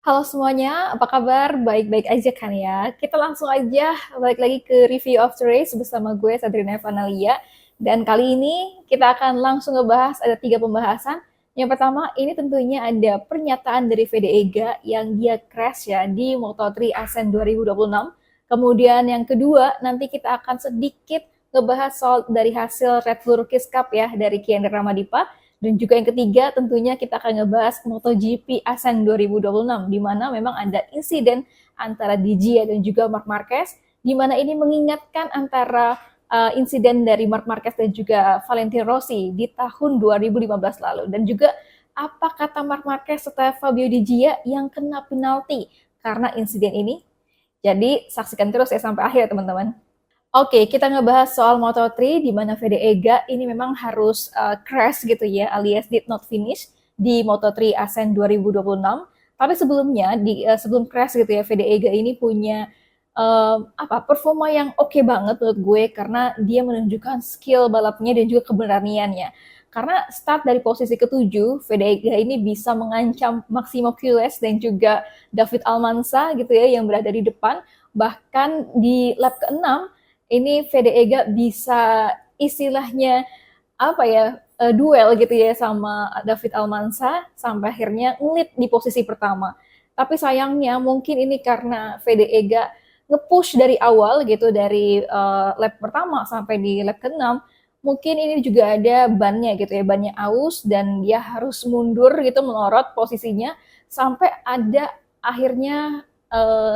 Halo semuanya, apa kabar? Baik-baik aja kan ya? Kita langsung aja balik lagi ke review of the race bersama gue Sadrina Evanalia. Dan kali ini kita akan langsung ngebahas ada 3 pembahasan. Yang pertama ini tentunya ada pernyataan dari VDEGA yang dia crash ya di Moto3 Ascent 2026. Kemudian yang kedua nanti kita akan sedikit ngebahas soal dari hasil Red Bull Rookies Cup ya dari Kian Ramadipa. Dan juga yang ketiga tentunya kita akan ngebahas MotoGP Ascent 2026 di mana memang ada insiden antara Di dan juga Marc Marquez di mana ini mengingatkan antara insiden dari Marc Marquez dan juga Valentino Rossi di tahun 2015 lalu dan juga apa kata Marc Marquez setelah Fabio Di yang kena penalti karena insiden ini. Jadi saksikan terus ya sampai akhir teman-teman. Oke, kita ngebahas soal Moto3 di mana VDEGA ini memang harus crash gitu ya, alias did not finish di Moto3 Ascent 2026. Tapi sebelumnya sebelum crash gitu ya, VDEGA ini punya performa yang oke banget menurut gue karena dia menunjukkan skill balapnya dan juga keberaniannya. Karena start dari posisi ke-7, VDEGA ini bisa mengancam Maximo Quiles dan juga David Almanza gitu ya yang berada di depan. Bahkan di lap ke-6 ini VDEGA bisa istilahnya duel gitu ya sama David Almanza sampai akhirnya ngelit di posisi pertama. Tapi sayangnya mungkin ini karena VDEGA nge-push dari awal gitu dari lap pertama sampai di lap ke-6, mungkin ini juga ada bannya gitu ya, bannya aus dan dia harus mundur gitu melorot posisinya sampai ada akhirnya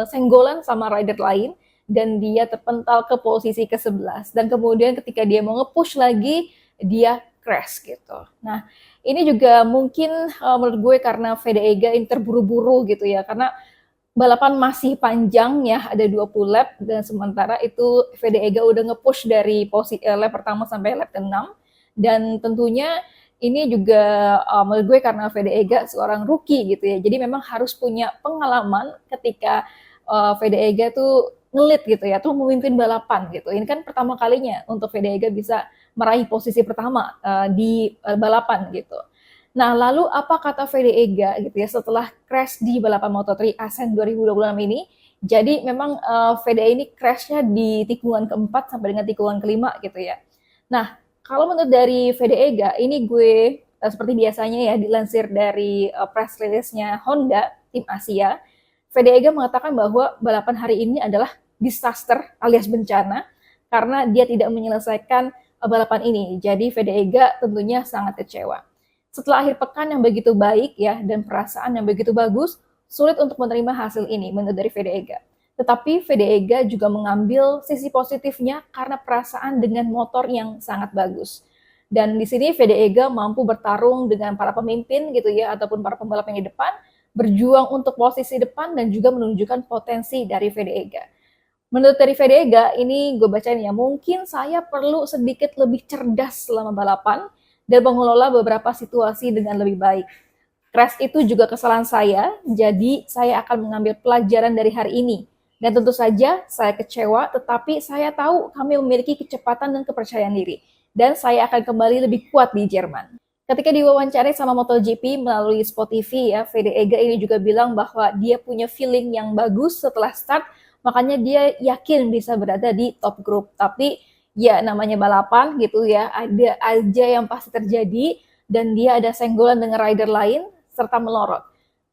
senggolan sama rider lain dan dia terpental ke posisi ke-11 dan kemudian ketika dia mau nge-push lagi dia crash gitu. Nah, ini juga mungkin menurut gue karena VDEGA ini terburu-buru gitu ya karena balapan masih panjang ya, ada 20 lap dan sementara itu VDEGA udah nge-push dari lap pertama sampai lap ke-6 dan tentunya ini juga menurut gue karena VDEGA seorang rookie gitu ya. Jadi memang harus punya pengalaman ketika VDEGA tuh ngelit gitu ya, tuh memimpin balapan gitu. Ini kan pertama kalinya untuk VDEGA bisa meraih posisi pertama di balapan gitu. Nah, lalu apa kata VDEGA gitu ya setelah crash di balapan Moto3 Ascent 2026 ini? Jadi memang VDA ini crashnya di tikungan keempat sampai dengan tikungan kelima gitu ya. Nah, kalau menurut dari VDEGA, ini gue seperti biasanya ya dilansir dari press release-nya Honda, tim Asia, VDEGA mengatakan bahwa balapan hari ini adalah disaster alias bencana karena dia tidak menyelesaikan balapan ini. Jadi VDEGA tentunya sangat kecewa. Setelah akhir pekan yang begitu baik ya dan perasaan yang begitu bagus, sulit untuk menerima hasil ini menurut dari VDEGA. Tetapi VDEGA juga mengambil sisi positifnya karena perasaan dengan motor yang sangat bagus. Dan di sini VDEGA mampu bertarung dengan para pemimpin gitu ya ataupun para pembalap yang di depan berjuang untuk posisi depan dan juga menunjukkan potensi dari VDEGA. Menurut dari VDEGA, ini gue bacain ya, mungkin saya perlu sedikit lebih cerdas selama balapan dan mengelola beberapa situasi dengan lebih baik. Crash itu juga kesalahan saya, jadi saya akan mengambil pelajaran dari hari ini. Dan tentu saja saya kecewa, tetapi saya tahu kami memiliki kecepatan dan kepercayaan diri. Dan saya akan kembali lebih kuat di Jerman. Ketika diwawancarai sama MotoGP melalui Sport TV ya, VDEGA ini juga bilang bahwa dia punya feeling yang bagus setelah start, makanya dia yakin bisa berada di top group. Tapi ya namanya balapan gitu ya, ada aja yang pasti terjadi dan dia ada senggolan dengan rider lain serta melorot.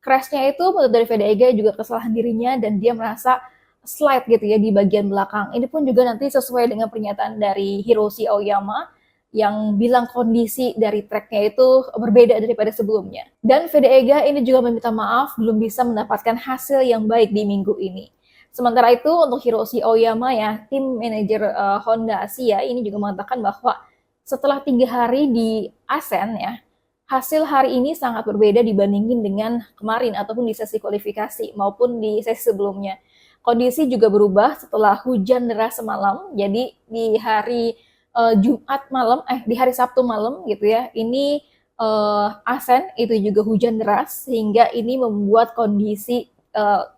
Crashnya itu menurut dari VDEGA juga kesalahan dirinya dan dia merasa slide gitu ya di bagian belakang. Ini pun juga nanti sesuai dengan pernyataan dari Hiroshi Aoyama yang bilang kondisi dari tracknya itu berbeda daripada sebelumnya. Dan VDEGA ini juga meminta maaf belum bisa mendapatkan hasil yang baik di minggu ini. Sementara itu untuk Hiroshi Aoyama ya, tim manajer Honda Asia ini juga mengatakan bahwa setelah 3 hari di Asen ya, hasil hari ini sangat berbeda dibandingin dengan kemarin ataupun di sesi kualifikasi maupun di sesi sebelumnya. Kondisi juga berubah setelah hujan deras semalam. Jadi di hari di hari Sabtu malam gitu ya, ini Asen itu juga hujan deras sehingga ini membuat kondisi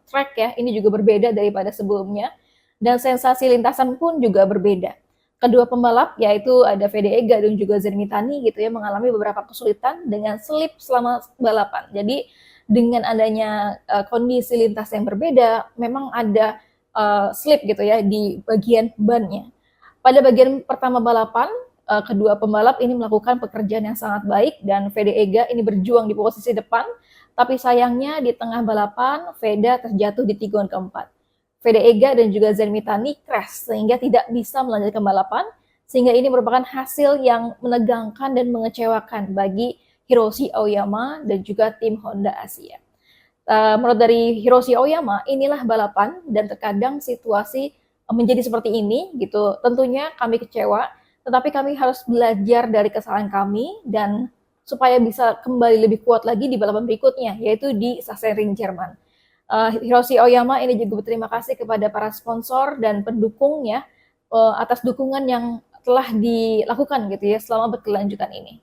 track ya ini juga berbeda daripada sebelumnya dan sensasi lintasan pun juga berbeda. Kedua pembalap yaitu ada VDEGA dan juga Zermitani gitu ya mengalami beberapa kesulitan dengan selip selama balapan. Jadi dengan adanya kondisi lintas yang berbeda, memang ada slip gitu ya di bagian bannya. Pada bagian pertama balapan, kedua pembalap ini melakukan pekerjaan yang sangat baik dan Fede Ega ini berjuang di posisi depan, tapi sayangnya di tengah balapan Veda terjatuh di tikungan keempat. Fede Ega dan juga Zen Mitani crash sehingga tidak bisa melanjutkan balapan, sehingga ini merupakan hasil yang menegangkan dan mengecewakan bagi Hiroshi Aoyama dan juga tim Honda Asia. Menurut dari Hiroshi Aoyama, inilah balapan dan terkadang situasi menjadi seperti ini gitu. Tentunya kami kecewa, tetapi kami harus belajar dari kesalahan kami dan supaya bisa kembali lebih kuat lagi di balapan berikutnya, yaitu di Sachsenring Jerman. Hiroshi Aoyama ini juga berterima kasih kepada para sponsor dan pendukungnya atas dukungan yang telah dilakukan gitu ya selama berkelanjutan ini.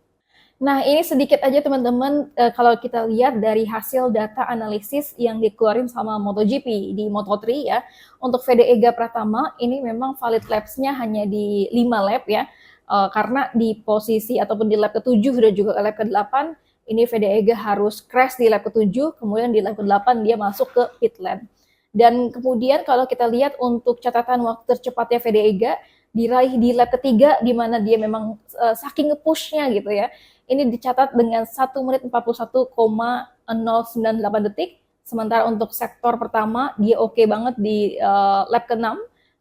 Nah, ini sedikit aja teman-teman kalau kita lihat dari hasil data analisis yang dikeluarin sama MotoGP di Moto3 ya. Untuk Fede Ega Pratama ini memang valid laps-nya hanya di 5 lap ya. Karena di posisi ataupun di lap ke-7 dan juga lap ke-8 ini Fede Ega harus crash di lap ke-7, kemudian di lap ke-8 dia masuk ke pit lane. Dan kemudian kalau kita lihat untuk catatan waktu tercepatnya Fede Ega diraih di lap ketiga di mana dia memang saking nge-push-nya gitu ya. Ini dicatat dengan 1 menit 41,098 detik. Sementara untuk sektor pertama dia oke banget di lap ke-6.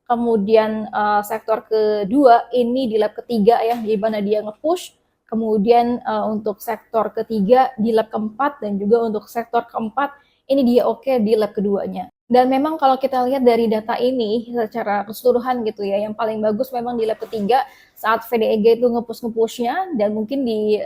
Kemudian sektor kedua ini di lap ketiga ya, di mana dia nge-push. Kemudian untuk sektor ketiga di lap keempat dan juga untuk sektor keempat ini dia oke di lap keduanya. Dan memang kalau kita lihat dari data ini secara keseluruhan gitu ya, yang paling bagus memang di lap ketiga saat VDEG itu nge-push-nya dan mungkin di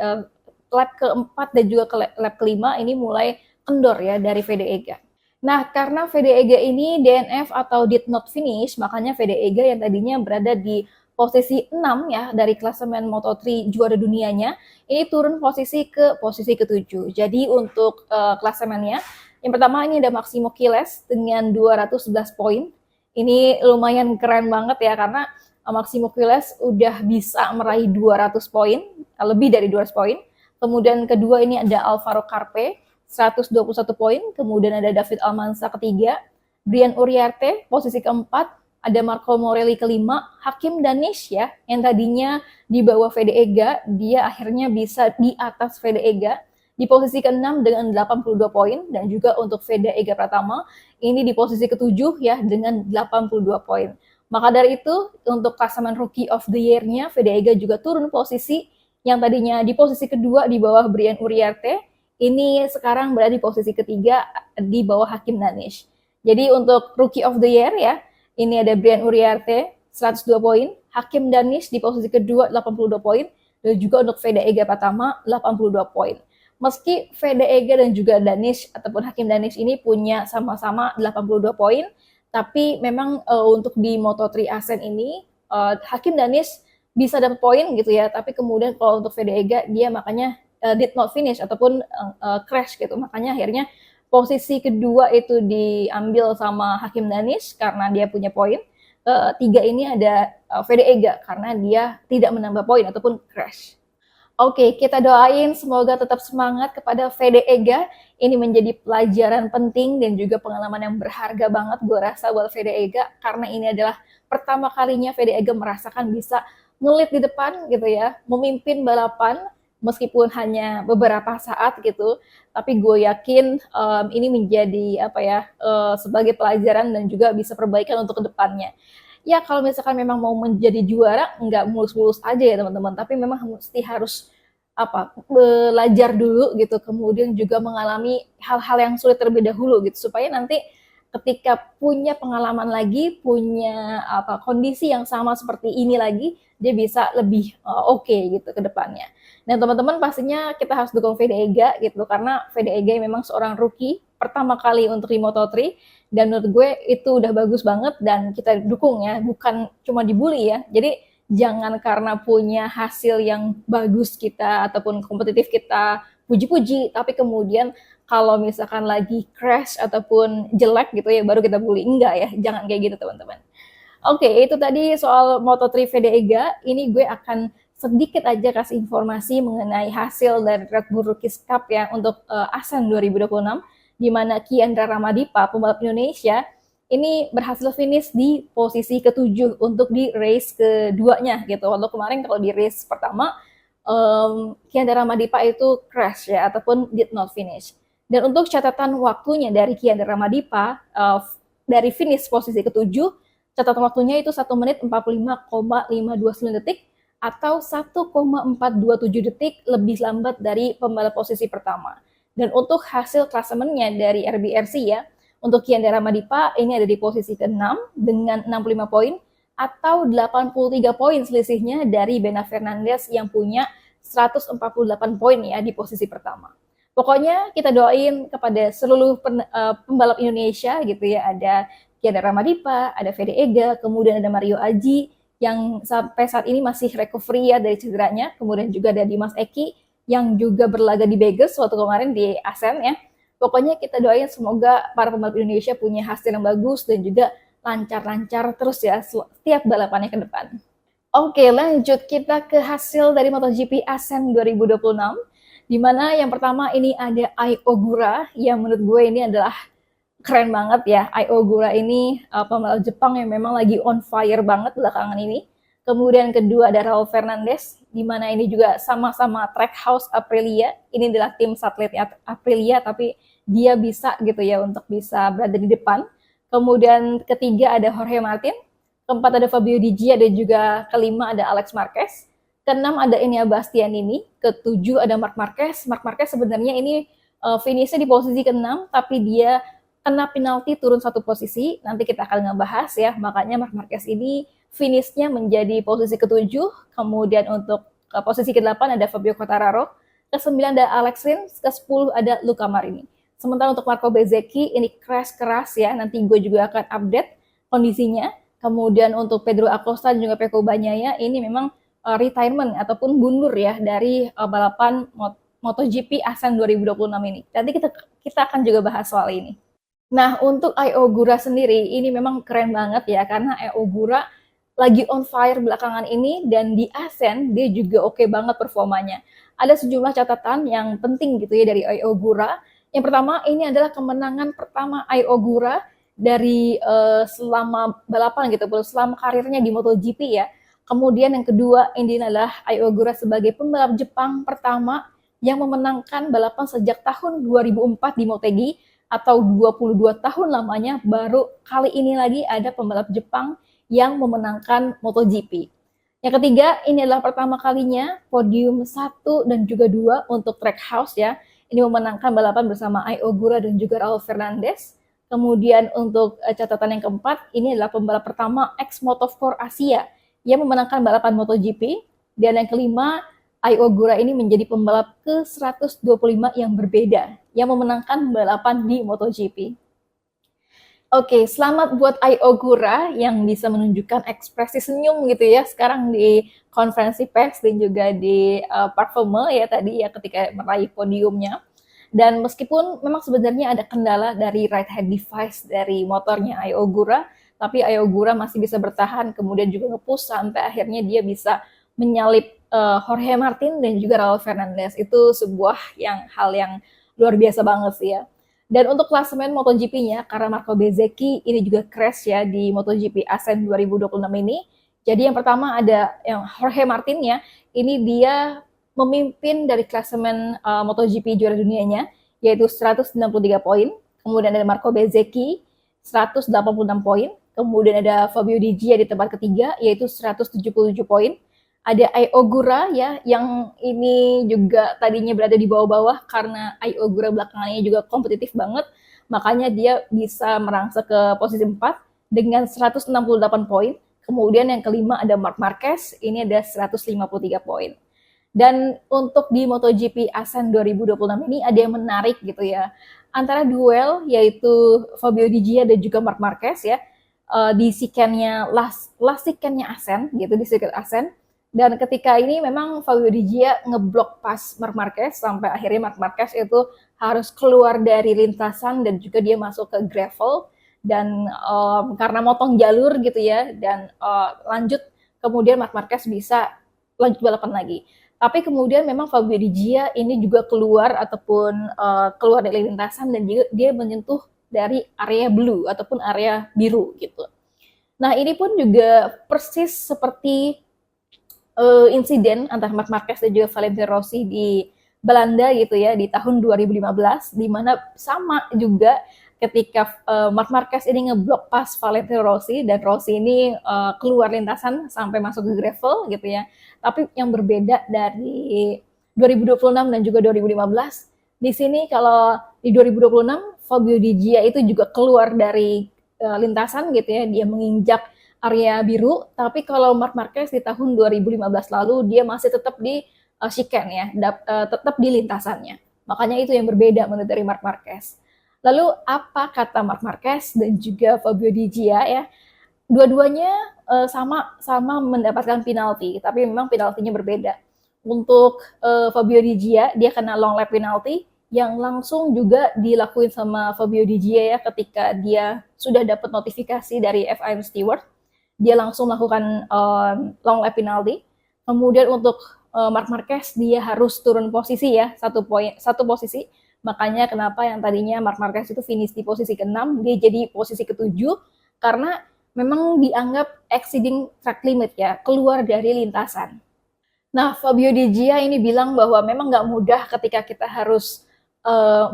lap keempat dan juga lap kelima ini mulai kendor ya dari VDEG. Nah, karena VDEG ini DNF atau did not finish, makanya VDEG yang tadinya berada di posisi 6 ya dari klasemen Moto3 juara dunianya, ini turun posisi ke posisi ke-7. Jadi untuk klasemennya yang pertama ini ada Maximo Quiles dengan 211 poin. Ini lumayan keren banget ya karena Maximo Quiles udah bisa meraih 200 poin, lebih dari 200 poin. Kemudian kedua ini ada Alvaro Carpe, 121 poin. Kemudian ada David Almanza ketiga, Brian Uriarte posisi keempat, ada Marco Morelli kelima, Hakim Danish ya, yang tadinya di bawah VDEGA, dia akhirnya bisa di atas VDEGA. Di posisi ke-6 dengan 82 poin dan juga untuk Fede Ega Pratama ini di posisi ke-7 ya dengan 82 poin. Maka dari itu untuk klasemen Rookie of the Year-nya Fede Ega juga turun posisi yang tadinya di posisi kedua di bawah Brian Uriarte, ini sekarang berada di posisi ketiga di bawah Hakim Danish. Jadi untuk Rookie of the Year ya, ini ada Brian Uriarte 102 poin, Hakim Danish di posisi kedua 82 poin dan juga untuk Fede Ega Pratama 82 poin. Meski Fede Ega dan juga Danish ataupun Hakim Danish ini punya sama-sama 82 poin, tapi memang untuk di Moto3 Asen ini Hakim Danish bisa dapat poin gitu ya, tapi kemudian kalau untuk Fede Ega dia makanya did not finish ataupun crash gitu, makanya akhirnya posisi kedua itu diambil sama Hakim Danish karena dia punya poin. Ketiga ini ada Fede Ega karena dia tidak menambah poin ataupun crash. Oke, kita doain semoga tetap semangat kepada Fede Ega. Ini menjadi pelajaran penting dan juga pengalaman yang berharga banget gue rasa buat Fede Ega. Karena ini adalah pertama kalinya Fede Ega merasakan bisa ngelit di depan gitu ya. Memimpin balapan meskipun hanya beberapa saat gitu. Tapi gue yakin ini menjadi sebagai pelajaran dan juga bisa perbaikan untuk kedepannya. Ya kalau misalkan memang mau menjadi juara nggak mulus-mulus aja ya teman-teman, tapi memang mesti harus belajar dulu gitu, kemudian juga mengalami hal-hal yang sulit terlebih dahulu gitu supaya nanti ketika punya pengalaman lagi, punya kondisi yang sama seperti ini lagi, dia bisa lebih oke gitu ke depannya. Nah teman-teman pastinya kita harus dukung Fede Ega gitu karena Fede Ega memang seorang rookie pertama kali untuk di Moto3 dan menurut gue itu udah bagus banget dan kita dukung ya, bukan cuma dibully ya. Jadi jangan karena punya hasil yang bagus kita ataupun kompetitif kita puji-puji, tapi kemudian kalau misalkan lagi crash ataupun jelek gitu ya baru kita bully. Enggak ya, jangan kayak gitu teman-teman. Oke, itu tadi soal Moto3 Fede Ega. Ini gue akan sedikit aja kasih informasi mengenai hasil dari Red Bull Rookies Cup ya untuk ASEAN 2026, di mana Kiandra Ramadipa, pembalap Indonesia, ini berhasil finish di posisi ketujuh untuk di race keduanya gitu. Waktu kemarin kalau di race pertama, Kiandra Ramadipa itu crash ya, ataupun did not finish. Dan untuk catatan waktunya dari Kiandra Ramadipa, dari finish posisi ketujuh, catatan waktunya itu 1 menit 45,529 detik atau 1,427 detik lebih lambat dari pembalap posisi pertama. Dan untuk hasil klasemennya dari RBRC ya, untuk Kiandra Ramadipa ini ada di posisi ke-6 dengan 65 poin atau 83 poin selisihnya dari Bena Fernandes yang punya 148 poin ya di posisi pertama. Pokoknya kita doain kepada seluruh pembalap Indonesia gitu ya, ada Kiandra Ramadipa, ada Fede Ega, kemudian ada Mario Aji yang sampai saat ini masih recovery ya dari cederanya, kemudian juga ada Dimas Eki yang juga berlaga di Vegas waktu kemarin di ASEAN ya. Pokoknya kita doain semoga para pembalap Indonesia punya hasil yang bagus dan juga lancar-lancar terus ya setiap balapannya ke depan. Oke, lanjut kita ke hasil dari MotoGP ASEAN 2026, di mana yang pertama ini ada Ai Ogura yang menurut gue ini adalah keren banget ya. Ai Ogura ini pembalap Jepang yang memang lagi on fire banget belakangan ini. Kemudian kedua ada Raul Fernandez, di mana ini juga sama-sama Trackhouse Aprilia. Ini adalah tim satelit Aprilia, tapi dia bisa gitu ya untuk bisa berada di depan. Kemudian ketiga ada Jorge Martin, keempat ada Fabio Di Gia, dan juga kelima ada Alex Marquez. Keenam ada Enea Bastianini, ketujuh ada Marc Marquez. Marc Marquez sebenarnya ini finishnya di posisi ke-6, tapi dia kena penalti turun satu posisi. Nanti kita akan ngebahas ya, makanya Marc Marquez ini finishnya menjadi posisi ke-7, kemudian untuk posisi ke-8 ada Fabio Quartararo, ke-9 ada Alex Rins, ke-10 ada Luca Marini. Sementara untuk Marco Bezzecchi ini crash keras ya, nanti gue juga akan update kondisinya. Kemudian untuk Pedro Acosta dan juga Pecco Bagnaia ini memang retirement ataupun mundur ya dari balapan MotoGP ASEAN 2026 ini. Nanti kita akan juga bahas soal ini. Nah, untuk Ai Ogura sendiri ini memang keren banget ya, karena Ai Ogura lagi on fire belakangan ini, dan di ASEAN dia juga oke banget performanya. Ada sejumlah catatan yang penting gitu ya dari Ai Ogura. Yang pertama, ini adalah kemenangan pertama Ai Ogura dari selama balapan gitu, selama karirnya di MotoGP ya. Kemudian yang kedua, ini adalah Ai Ogura sebagai pembalap Jepang pertama yang memenangkan balapan sejak tahun 2004 di Motegi, atau 22 tahun lamanya baru kali ini lagi ada pembalap Jepang yang memenangkan MotoGP. Yang ketiga, ini adalah pertama kalinya podium 1 dan juga 2 untuk Trackhouse ya. Ini memenangkan balapan bersama Ai Ogura dan juga Raul Fernandez. Kemudian untuk catatan yang keempat, ini adalah pembalap pertama ex-Moto4 Asia yang memenangkan balapan MotoGP. Dan yang kelima, Ai Ogura ini menjadi pembalap ke-125 yang berbeda yang memenangkan balapan di MotoGP. Oke, selamat buat Ai Ogura yang bisa menunjukkan ekspresi senyum gitu ya sekarang di konferensi pers dan juga di performa ya tadi ya ketika meraih podiumnya. Dan meskipun memang sebenarnya ada kendala dari right hand device dari motornya Ai Ogura, tapi Ai Ogura masih bisa bertahan, kemudian juga nge-push sampai akhirnya dia bisa menyalip Jorge Martin dan juga Raul Fernandez. Itu sebuah hal yang luar biasa banget sih ya. Dan untuk klasemen MotoGP-nya, karena Marco Bezzecchi ini juga crash ya di MotoGP ASEAN 2026 ini. Jadi yang pertama ada yang Jorge Martin ya, ini dia memimpin dari klasemen MotoGP juara dunianya, yaitu 163 poin. Kemudian ada Marco Bezzecchi, 186 poin. Kemudian ada Fabio Di Gia di tempat ketiga, yaitu 177 poin. Ada Ai Ogura ya, yang ini juga tadinya berada di bawah-bawah karena Ai Ogura belakangannya juga kompetitif banget, makanya dia bisa merangsek ke posisi 4 dengan 168 poin. Kemudian yang kelima ada Marc Marquez, ini ada 153 poin. Dan untuk di MotoGP ASEAN 2026 ini ada yang menarik gitu ya, antara duel yaitu Fabio Di Gia dan juga Marc Marquez ya, di sequence-nya last sequence-nya ASEAN gitu, di sirkuit ASEAN. Dan ketika ini memang Fabio Di Gia ngeblok pas Marc Marquez sampai akhirnya Marc Marquez itu harus keluar dari lintasan dan juga dia masuk ke gravel, dan karena motong jalur gitu ya, dan lanjut kemudian Marc Marquez bisa lanjut balapan lagi. Tapi kemudian memang Fabio Di Gia ini juga keluar ataupun keluar dari lintasan dan juga dia menyentuh dari area blue ataupun area biru gitu. Nah ini pun juga persis seperti insiden antara Marc Marquez dan juga Valentino Rossi di Belanda gitu ya di tahun 2015 di mana sama juga ketika Marc Marquez ini ngeblok pas Valentino Rossi dan Rossi ini keluar lintasan sampai masuk ke gravel gitu ya. Tapi yang berbeda dari 2026 dan juga 2015 di sini kalau di 2026 Fabio Di Gia itu juga keluar dari lintasan gitu ya, dia menginjak area biru, tapi kalau Marc Marquez di tahun 2015 lalu dia masih tetap di chicane ya, tetap di lintasannya. Makanya itu yang berbeda menurut dari Marc Marquez. Lalu apa kata Marc Marquez dan juga Fabio Di Gia ya? Dua-duanya sama mendapatkan penalti, tapi memang penaltinya berbeda. Untuk Fabio Di Gia, dia kena long lap penalti yang langsung juga dilakuin sama Fabio Di Gia ya ketika dia sudah dapat notifikasi dari FIM Steward. Dia langsung melakukan long lap penalti. Kemudian untuk Marc Marquez dia harus turun posisi ya, satu posisi. Makanya kenapa yang tadinya Marc Marquez itu finish di posisi ke-6, dia jadi posisi ke-7 karena memang dianggap exceeding track limit ya, keluar dari lintasan. Nah, Fabio Di Gia ini bilang bahwa memang nggak mudah ketika kita harus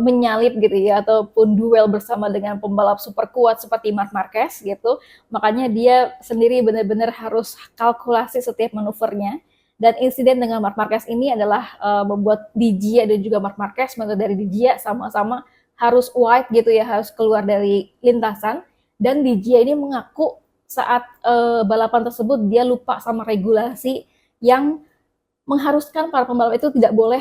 menyalip gitu ya, ataupun duel bersama dengan pembalap super kuat seperti Marc Marquez gitu. Makanya dia sendiri benar-benar harus kalkulasi setiap manuvernya. Dan insiden dengan Marc Marquez ini adalah membuat Di Gia dan juga Marc Marquez, menurut dari Di Gia sama-sama harus wide gitu ya, harus keluar dari lintasan. Dan Di Gia ini mengaku saat balapan tersebut dia lupa sama regulasi yang mengharuskan para pembalap itu tidak boleh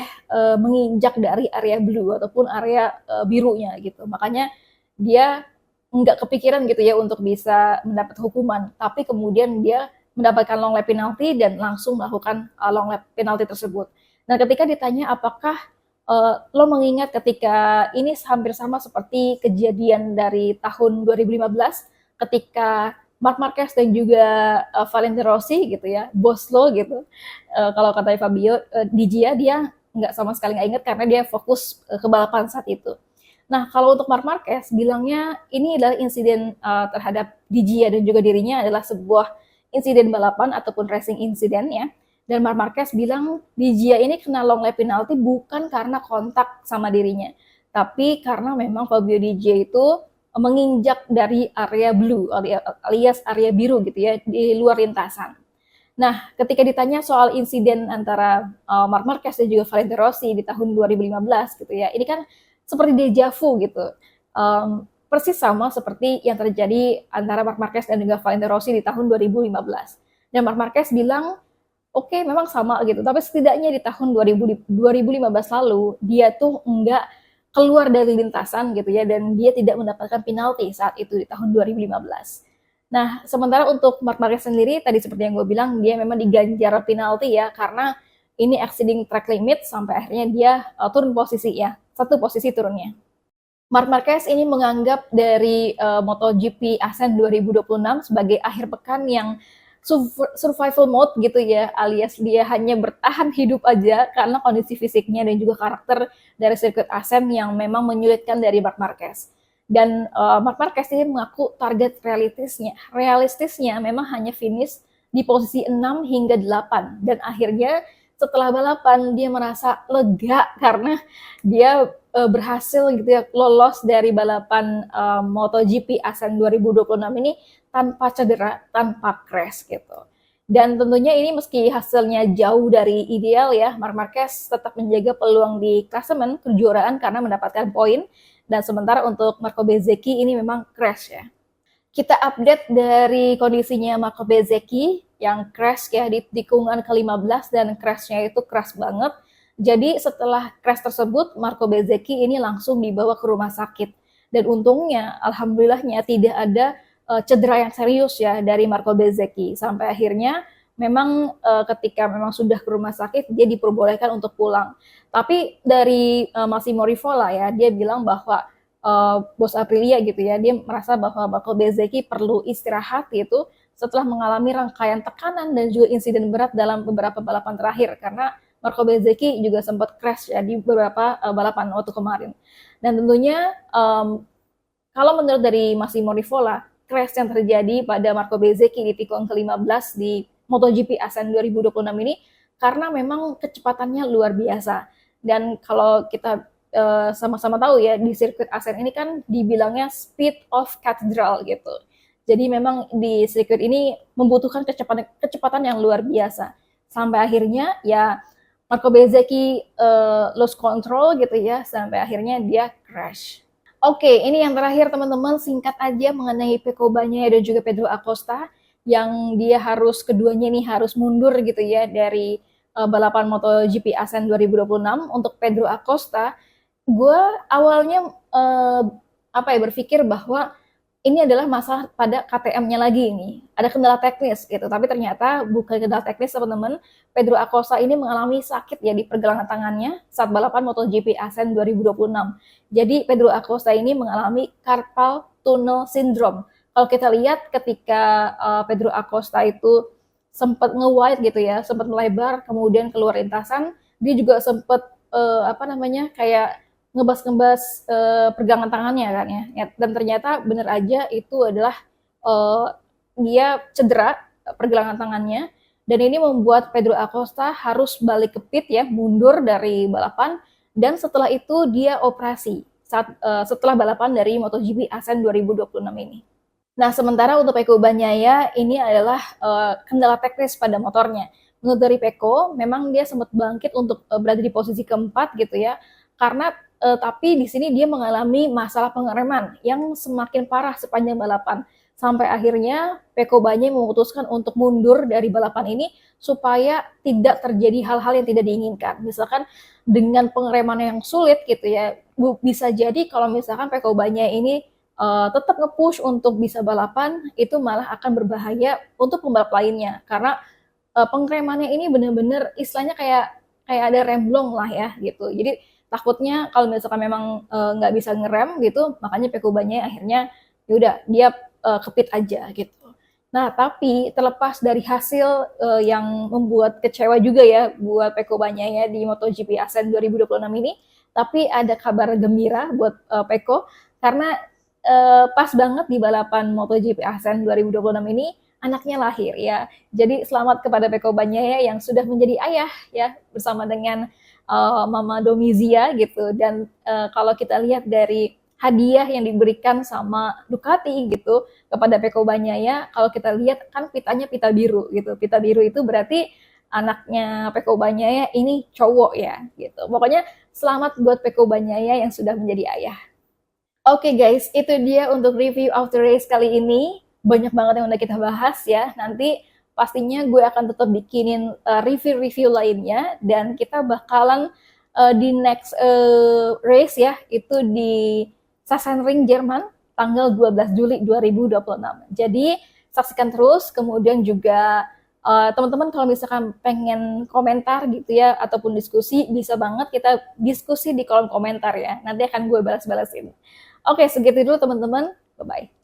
menginjak dari area blue ataupun area birunya gitu. Makanya dia nggak kepikiran gitu ya untuk bisa mendapat hukuman, tapi kemudian dia mendapatkan long lap penalty dan langsung melakukan long lap penalty tersebut. Nah, ketika ditanya apakah lo mengingat ketika ini hampir sama seperti kejadian dari tahun 2015 ketika Marc Marquez dan juga Valentino Rossi gitu ya, bos lo gitu. Kalau kata Fabio Di Gia dia nggak sama sekali nggak ingat karena dia fokus ke balapan saat itu. Nah kalau untuk Marc Marquez bilangnya ini adalah insiden terhadap Di Gia dan juga dirinya adalah sebuah insiden balapan ataupun racing incident ya. Dan Marc Marquez bilang Di Gia ini kena long lap penalty bukan karena kontak sama dirinya, tapi karena memang Fabio Di Gia itu menginjak dari area blue alias area biru gitu ya di luar lintasan. Nah, ketika ditanya soal insiden antara Marc Marquez dan juga Valentino Rossi di tahun 2015 gitu ya, ini kan seperti deja vu gitu. Persis sama seperti yang terjadi antara Marc Marquez dan juga Valentino Rossi di tahun 2015. Dan Marc Marquez bilang, oke, memang sama gitu, tapi setidaknya di tahun 2015 lalu dia tuh enggak keluar dari lintasan gitu ya dan dia tidak mendapatkan penalti saat itu di tahun 2015. Nah, sementara untuk Marc Marquez sendiri tadi seperti yang gue bilang dia memang diganjar penalti ya karena ini exceeding track limit sampai akhirnya dia turun posisi ya, satu posisi turunnya. Marc Marquez ini menganggap dari MotoGP Asen 2026 sebagai akhir pekan yang survival mode gitu ya, alias dia hanya bertahan hidup aja karena kondisi fisiknya dan juga karakter dari sirkuit Asen yang memang menyulitkan dari Marc Marquez. Dan Marc Marquez ini mengaku target realistisnya memang hanya finish di posisi 6 hingga 8 dan akhirnya setelah balapan dia merasa lega karena dia berhasil gitu ya lolos dari balapan MotoGP Asen 2026 ini tanpa cedera, tanpa crash gitu. Dan tentunya ini meski hasilnya jauh dari ideal ya, Marc Marquez tetap menjaga peluang di klasemen kejuaraan karena mendapatkan poin. Dan sementara untuk Marco Bezzecchi ini memang crash ya. Kita update dari kondisinya Marco Bezzecchi yang crash ya di tikungan ke-15 dan crashnya itu keras banget. Jadi setelah crash tersebut, Marco Bezzecchi ini langsung dibawa ke rumah sakit. Dan untungnya, alhamdulillahnya tidak ada cedera yang serius ya dari Marco Bezzecchi. Sampai akhirnya memang ketika memang sudah ke rumah sakit, dia diperbolehkan untuk pulang. Tapi dari Massimo Rivola ya, dia bilang bahwa bos Aprilia gitu ya, dia merasa bahwa Marco Bezzecchi perlu istirahat gitu, setelah mengalami rangkaian tekanan dan juga insiden berat dalam beberapa balapan terakhir, karena Marco Bezzecchi juga sempat crash ya di beberapa balapan waktu kemarin. Dan tentunya kalau menurut dari Massimo Rivola, crash yang terjadi pada Marco Bezzecchi di tikung ke-15 di MotoGP Asen 2026 ini karena memang kecepatannya luar biasa. Dan kalau kita sama-sama tahu ya, di sirkuit Asen ini kan dibilangnya speed of cathedral gitu. Jadi memang di sirkuit ini membutuhkan kecepatan yang luar biasa. Sampai akhirnya ya Marco Bezzecchi lose control gitu ya, sampai akhirnya dia crash. Oke, ini yang terakhir teman-teman, singkat aja mengenai Pecco Bagnaia dan juga Pedro Acosta, yang dia keduanya ini harus mundur gitu ya dari balapan MotoGP Asen 2026. Untuk Pedro Acosta, gue awalnya berpikir bahwa ini adalah masalah pada KTM-nya lagi ini. Ada kendala teknis gitu, tapi ternyata bukan kendala teknis teman-teman. Pedro Acosta ini mengalami sakit ya di pergelangan tangannya saat balapan MotoGP Asen 2026. Jadi Pedro Acosta ini mengalami carpal tunnel syndrome. Kalau kita lihat ketika Pedro Acosta itu sempat nge-wide gitu ya, sempat melebar, kemudian keluar lintasan, dia juga sempat kayak ngebas-ngebas pergelangan tangannya kan ya. Dan ternyata benar aja itu adalah dia cedera pergelangan tangannya, dan ini membuat Pedro Acosta harus balik ke pit ya, mundur dari balapan, dan setelah itu dia operasi setelah balapan dari MotoGP Asen 2026 ini. Nah, sementara untuk Pecco Bagnaia ini adalah kendala teknis pada motornya. Menurut dari Pecco, memang dia sempat bangkit untuk berada di posisi keempat gitu ya, karena tapi di sini dia mengalami masalah pengereman yang semakin parah sepanjang balapan. Sampai akhirnya Pecco Bagnaia memutuskan untuk mundur dari balapan ini supaya tidak terjadi hal-hal yang tidak diinginkan. Misalkan dengan pengereman yang sulit gitu ya, bisa jadi kalau misalkan Pecco Bagnaia ini tetap nge-push untuk bisa balapan, itu malah akan berbahaya untuk pembalap lainnya. Karena pengeremannya ini benar-benar istilahnya kayak ada remblong lah ya gitu. Jadi takutnya kalau misalkan memang nggak bisa ngerem gitu, makanya Pecco Bagnaia akhirnya yaudah dia kepit aja gitu. Nah, tapi terlepas dari hasil yang membuat kecewa juga ya buat Pecco Bagnaia di MotoGP Asen 2026 ini, tapi ada kabar gembira buat Pecco, karena pas banget di balapan MotoGP Asen 2026 ini anaknya lahir ya. Jadi selamat kepada Pecco Bagnaia yang sudah menjadi ayah ya, bersama dengan Mama Domizia gitu. Dan kalau kita lihat dari hadiah yang diberikan sama Ducati gitu kepada Pecco Bagnaia, kalau kita lihat kan pitanya pita biru gitu. Pita biru itu berarti anaknya Pecco Bagnaia ini cowok ya gitu. Pokoknya selamat buat Pecco Bagnaia yang sudah menjadi ayah. Oke guys, itu dia untuk review after race kali ini. Banyak banget yang udah kita bahas ya. Nanti pastinya gue akan tetap bikinin review-review lainnya, dan kita bakalan di next race ya, itu di Sachsenring Jerman tanggal 12 Juli 2026. Jadi saksikan terus, kemudian juga teman-teman kalau misalkan pengen komentar gitu ya, ataupun diskusi, bisa banget kita diskusi di kolom komentar ya. Nanti akan gue balas-balasin. Oke, segitu dulu teman-teman. Bye-bye.